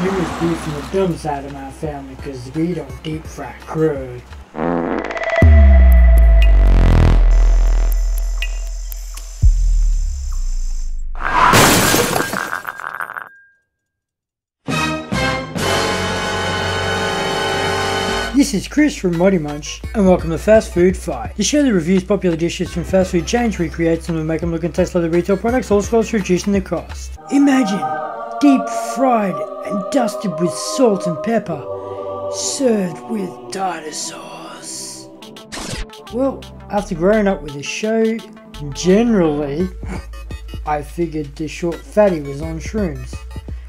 It was beef from the dumb side of my family because we don't deep fry crud. This is Chris from ModeMunch, and welcome to Fast Food Fight, the show that reviews popular dishes from fast food chains, recreates them and make them look and taste like the retail products, all whilst reducing the cost. Imagine deep fried and dusted with salt and pepper, served with tartare sauce. Well, after growing up with the show, generally, I figured the short fatty was on shrooms.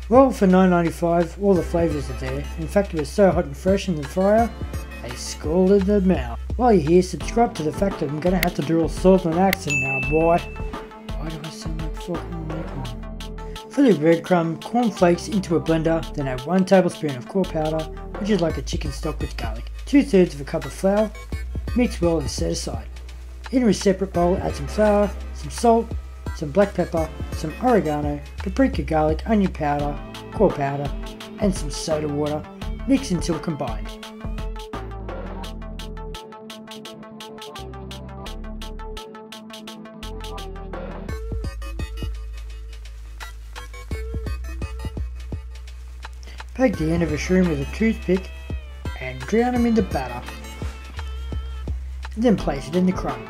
Well, for $9.95, all the flavours are there. In fact, it was so hot and fresh in the fryer, they scalded the mouth. While you're here, subscribe to the fact that I'm going to have to do a southern accent now, boy. Why do I sound like fucking American? Fill your breadcrumb, cornflakes into a blender, then add 1 tablespoon of core powder, which is like a chicken stock with garlic, 2/3 of a cup of flour, mix well and set aside. In a separate bowl, add some flour, some salt, some black pepper, some oregano, paprika, garlic, onion powder, core powder, and some soda water. Mix until combined. Poke the end of a shroom with a toothpick and drown them in the batter. Then place it in the crumb.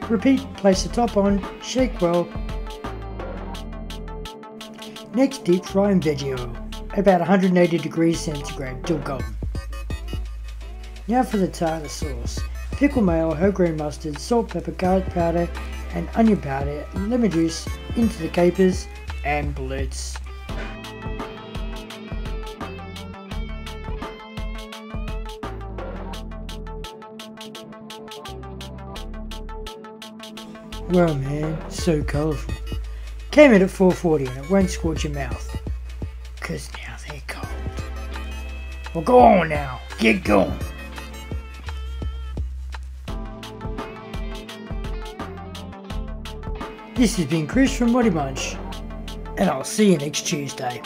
Repeat, place the top on, shake well. Next, deep fry in veggie oil at about 180 degrees centigrade till golden. Now for the tartare sauce. Pickle mayo, whole grain mustard, salt, pepper, garlic powder and onion powder, and lemon juice into the capers and blitz. Well man, so colourful. Came in at $4.40 and it won't scorch your mouth. Cause now they're cold. Well go on now, get going. This has been Chris from ModeMunch, and I'll see you next Tuesday.